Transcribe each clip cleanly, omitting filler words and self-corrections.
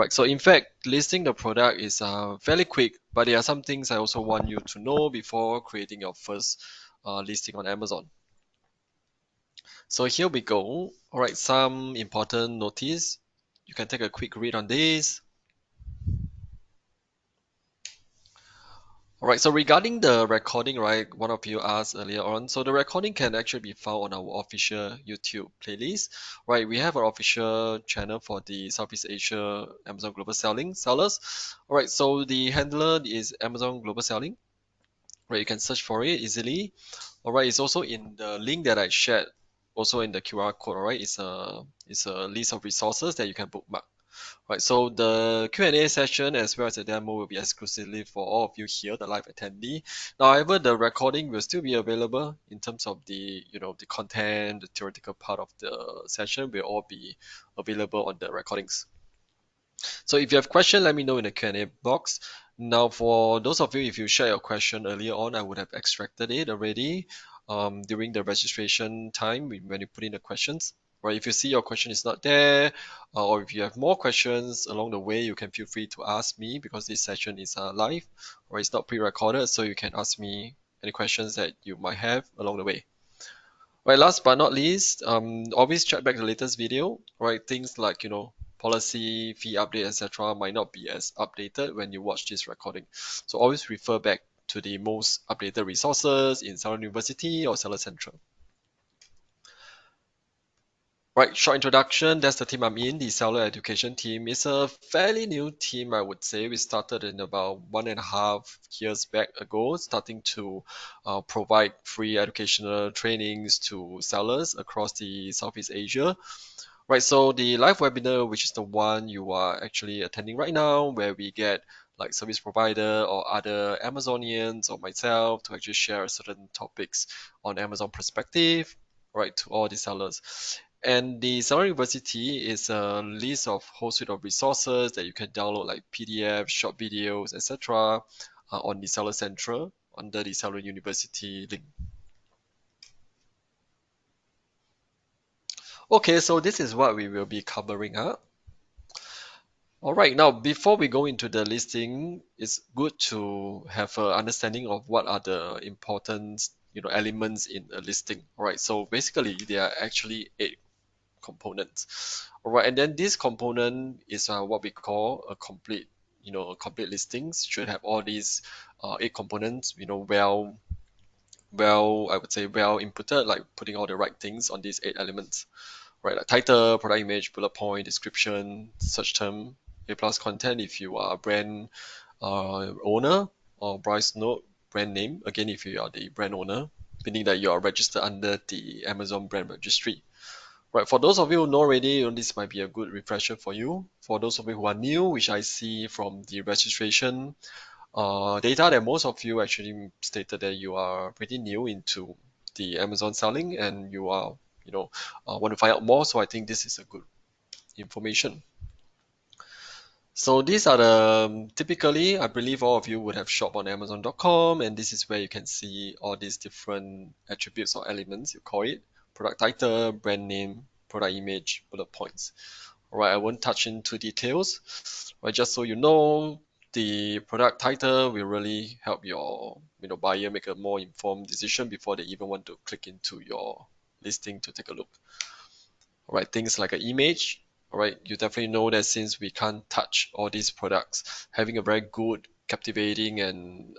Right, so in fact, listing the product is fairly quick, but there are some things I also want you to know before creating your first listing on Amazon. So here we go. All right, some important notice. You can take a quick read on this. All right, so regarding the recording, right, one of you asked earlier on, so the recording can actually be found on our official YouTube playlist, right? We have our official channel for the Southeast Asia Amazon Global Selling sellers. All right, so the handler is Amazon Global Selling, right? You can search for it easily. All right, it's also in the link that I shared, also in the QR code. All right, it's a list of resources that you can bookmark. Right, so the Q&A session as well as the demo will be exclusively for all of you here, the live attendee. Now, however, the recording will still be available in terms of the content, the theoretical part of the session will all be available on the recordings. So if you have question, let me know in the Q&A box. Now, for those of you, if you share your question earlier on, I would have extracted it already during the registration time when you put in the questions. Right, if you see your question is not there, or if you have more questions along the way, you can feel free to ask me because this session is live or it's not pre-recorded, so you can ask me any questions that you might have along the way. Right, last but not least, always check back the latest video, right? Things like, policy, fee update, etc. might not be as updated when you watch this recording. So always refer back to the most updated resources in Seller University or Seller Central. Right, short introduction. That's the team I'm in, the seller education team. It's a fairly new team, I would say. We started in about 1.5 years back ago, starting to provide free educational trainings to sellers across the Southeast Asia. Right, so the live webinar, which is the one you are actually attending right now, where we get like service provider or other Amazonians or myself to actually share certain topics on Amazon perspective, right, to all the sellers. And the Seller University is a list of whole suite of resources that you can download like PDF, short videos, etc. On the Seller Central under the Seller University link. Okay, so this is what we will be covering up. All right, now before we go into the listing, it's good to have an understanding of what are the important elements in a listing. All right, so basically there are actually 8 components. All right, and then this component is what we call a complete, a complete listings should have all these 8 components, I would say well inputted, like putting all the right things on these 8 elements, right? Like title, product image, bullet point, description, search term, A plus content if you are a brand owner, or price note, brand name, again if you are the brand owner, meaning that you are registered under the Amazon brand registry. Right, for those of you who know already, this might be a good refresher for you. For those of you who are new, which I see from the registration data that most of you actually stated that you are pretty new into the Amazon selling and you are, want to find out more. So I think this is a good information. So these are typically, I believe all of you would have shopped on Amazon.com, and this is where you can see all these different attributes or elements, you call it, product title, brand name, product image, bullet points. All right, I won't touch into details, but just so you know, the product title will really help your buyer make a more informed decision before they even want to click into your listing to take a look. All right, things like an image. All right, you definitely know that since we can't touch all these products, having a very good, captivating, and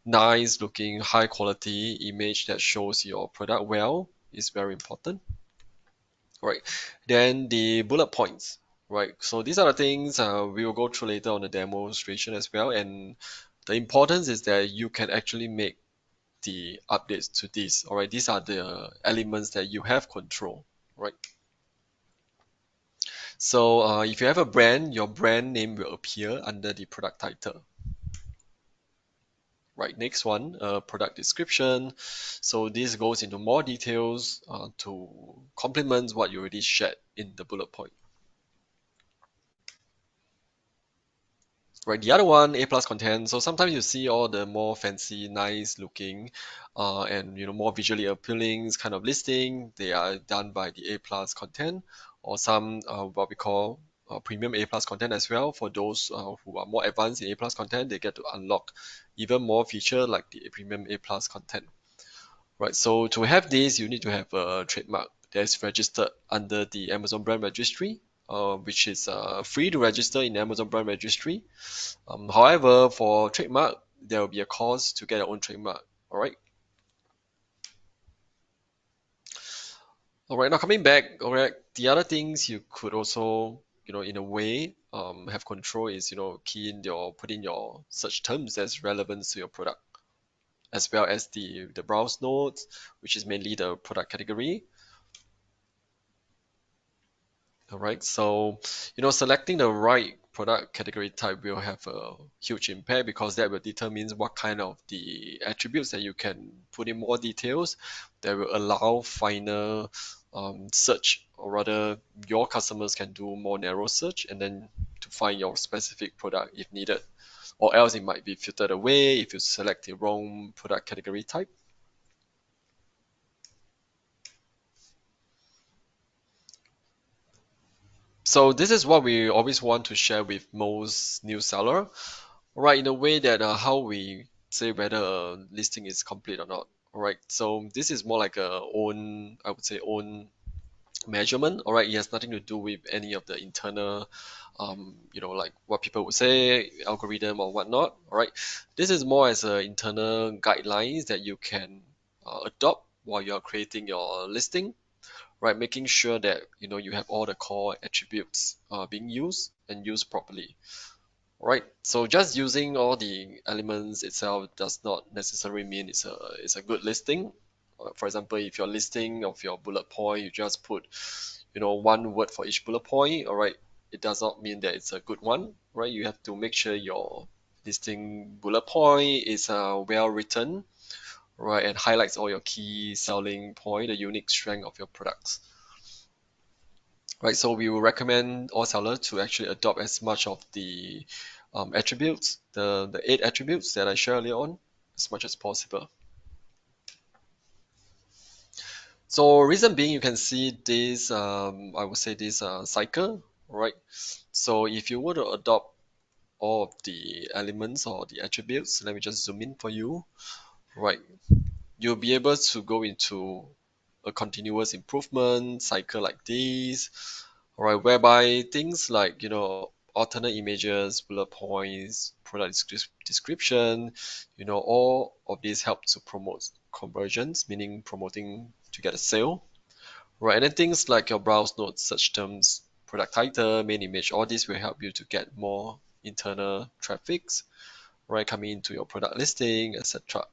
nice looking, high quality image that shows your product well is very important. Right. Then the bullet points. Right. So these are the things we will go through later on the demonstration as well. And the importance is that you can actually make the updates to this. All right. These are the elements that you have control. Right. So if you have a brand, your brand name will appear under the product title. Right, next one, product description. So this goes into more details to complement what you already shared in the bullet point. Right, the other one, A plus content. So sometimes you see all the more fancy, nice looking, and more visually appealing kind of listing. They are done by the A plus content, or some what we call premium A plus content as well. For those who are more advanced in A plus content, they get to unlock even more feature like the premium A plus content. Right, so to have this, you need to have a trademark that is registered under the Amazon Brand Registry, which is free to register in Amazon Brand Registry. However, for trademark, there will be a cost to get your own trademark. All right. All right. Now coming back, all right. The other things you could also, in a way, have control is, key in put in your search terms that's relevant to your product, as well as the browse nodes, which is mainly the product category. All right, so selecting the right product category type will have a huge impact because that will determine what kind of the attributes that you can put in more details that will allow final search, or rather your customers can do more narrow search and then to find your specific product if needed, or else it might be filtered away if you select the wrong product category type. So this is what we always want to share with most new seller, right? In a way that how we say whether a listing is complete or not. All right. So this is more like a own, I would say, own measurement. All right. It has nothing to do with any of the internal, like what people would say, algorithm or whatnot. All right. This is more as a internal guidelines that you can adopt while you are creating your listing, right? Making sure that you have all the core attributes being used and used properly, right? So just using all the elements itself does not necessarily mean it's a good listing. For example, if your listing of your bullet point, you just put one word for each bullet point, all right, it does not mean that it's a good one, right? You have to make sure your listing bullet point is well written, right, and highlights all your key selling point, the unique strength of your products. Right, so we will recommend all sellers to actually adopt as much of the attributes, the 8 attributes that I shared earlier on, as much as possible. So reason being, you can see this, I would say this cycle, right? So if you were to adopt all of the elements or the attributes, let me just zoom in for you, right? You'll be able to go into a continuous improvement cycle like this, all right, whereby things like alternate images, bullet points, product description, all of these help to promote conversions, meaning promoting to get a sale, right? And then things like your browse notes, search terms, product title, main image, all this will help you to get more internal traffics, right, coming into your product listing, etc.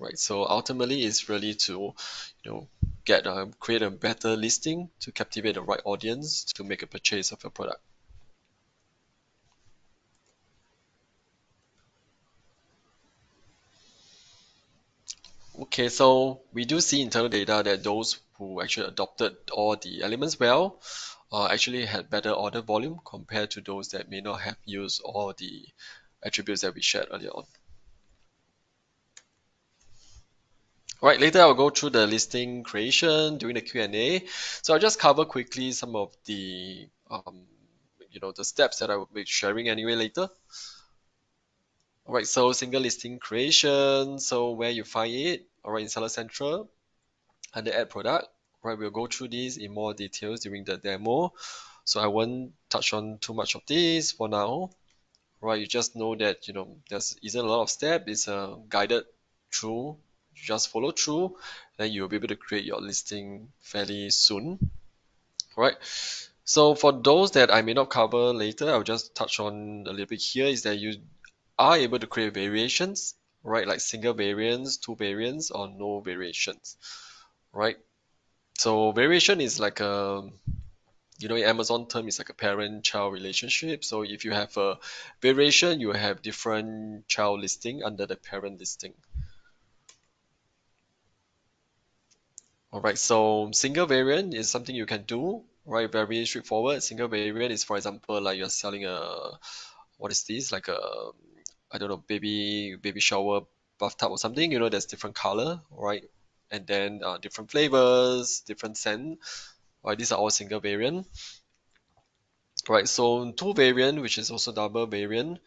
Right, so ultimately it's really to get create a better listing to captivate the right audience to make a purchase of your product. Okay, so we do see internal data that those who actually adopted all the elements well actually had better order volume compared to those that may not have used all the attributes that we shared earlier on. All right, later I'll go through the listing creation during the Q&A. So I'll just cover quickly some of the the steps that I will be sharing anyway later. All right, so single listing creation. So where you find it, all right, in Seller Central under Add Product. Right, we'll go through this in more details during the demo. So I won't touch on too much of this for now. Right, you just know that there's isn't a lot of steps. It's guided through. You just follow through, then you'll be able to create your listing fairly soon. Right. So for those that I may not cover later, I'll just touch on a little bit here is that you are able to create variations, right? Like single variants, two variants, or no variations, right? So variation is like a, in Amazon term, it's like a parent-child relationship. So if you have a variation, you have different child listing under the parent listing. All right, so single variant is something you can do, right? Very straightforward. Single variant is, for example, like you're selling what is this? Like I don't know, baby shower bathtub or something. There's different color, right? And then different flavors, different scent. Right, these are all single variant. Right, so two variant, which is also double variant,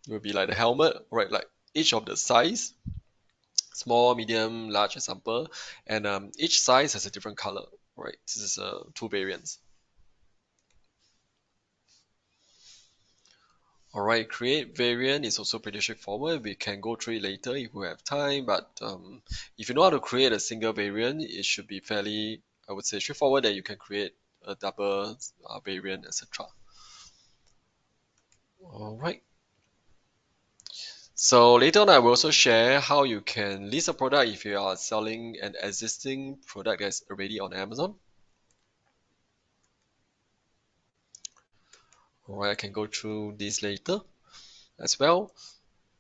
will be like the helmet, right? Like each of the size, small, medium, large example, and each size has a different color, right? This is two variants. All right, create variant is also pretty straightforward. We can go through it later if we have time, but if you know how to create a single variant, it should be fairly, I would say, straightforward that you can create a double variant, etc. All right. So later on, I will also share how you can list a product if you are selling an existing product that's already on Amazon. All right, I can go through this later as well.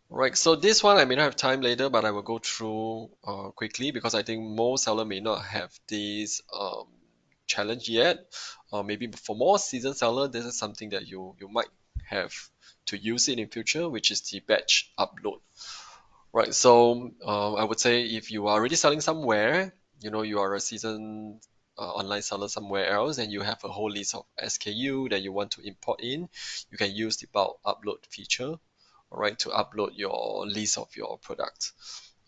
Right, so this one I may not have time later, but I will go through quickly because I think most seller may not have this challenge yet. Maybe for more seasoned seller, this is something that you might have to use it in future, which is the batch upload. Right, so I would say if you are already selling somewhere, you know, you are a seasoned online seller somewhere else and you have a whole list of SKU that you want to import in, you can use the bulk upload feature, all right, to upload your list of your products.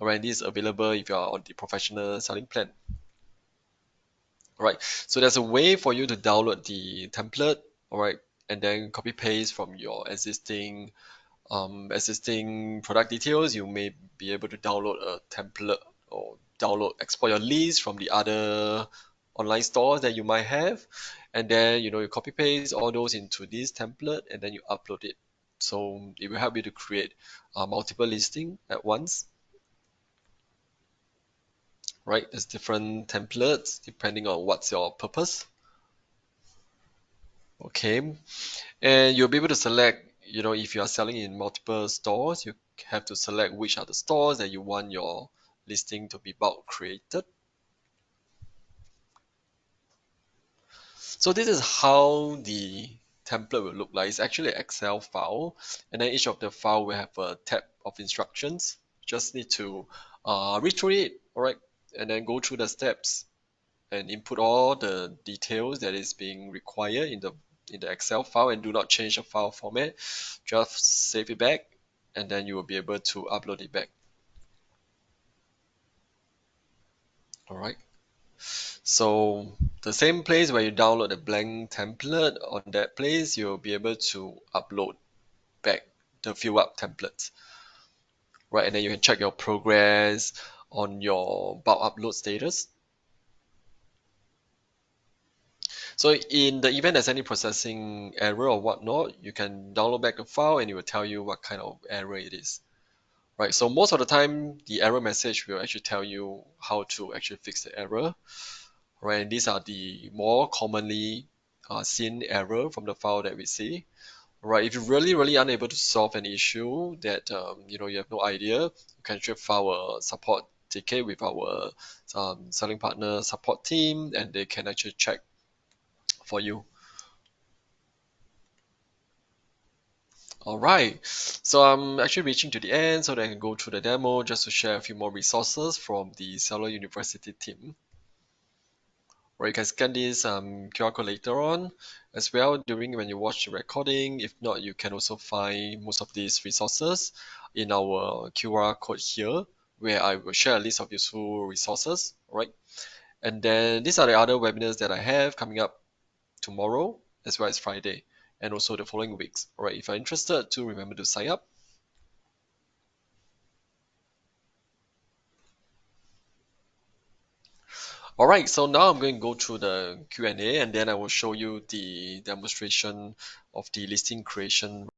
All right, this is available if you are on the professional selling plan. All right, so there's a way for you to download the template, all right, and then copy paste from your existing product details. You may be able to download a template or export your list from the other online stores that you might have, and then you copy paste all those into this template and then you upload it. So it will help you to create multiple listing at once, right? There's different templates depending on what's your purpose. Okay, and you'll be able to select, if you are selling in multiple stores, you have to select which are the stores that you want your listing to be bulk created. So this is how the template will look like. It's actually an Excel file, and then each of the file will have a tab of instructions. Just need to read through it, all right, and then go through the steps and input all the details that is being required in the Excel file, and do not change the file format. Just save it back, and then you will be able to upload it back. All right. So the same place where you download a blank template, on that place you'll be able to upload back the fill up templates, right? And then you can check your progress on your bulk upload status. So in the event there's any processing error or whatnot, you can download back a file and it will tell you what kind of error it is. Right, so most of the time the error message will actually tell you how to actually fix the error. Right, and these are the more commonly seen error from the file that we see. Right, if you're really unable to solve an issue that you have no idea, you can actually file a support ticket with our selling partner support team, and they can actually check for you. All right, so I'm actually reaching to the end so that I can go through the demo just to share a few more resources from the Seller University team. Or you can scan this QR code later on as well during when you watch the recording. If not, you can also find most of these resources in our QR code here, where I will share a list of useful resources. All right, and then these are the other webinars that I have coming up tomorrow as well as Friday, and also the following weeks. All right, if you're interested, to remember to sign up. All right, so now I'm going to go through the Q&A, and then I will show you the demonstration of the listing creation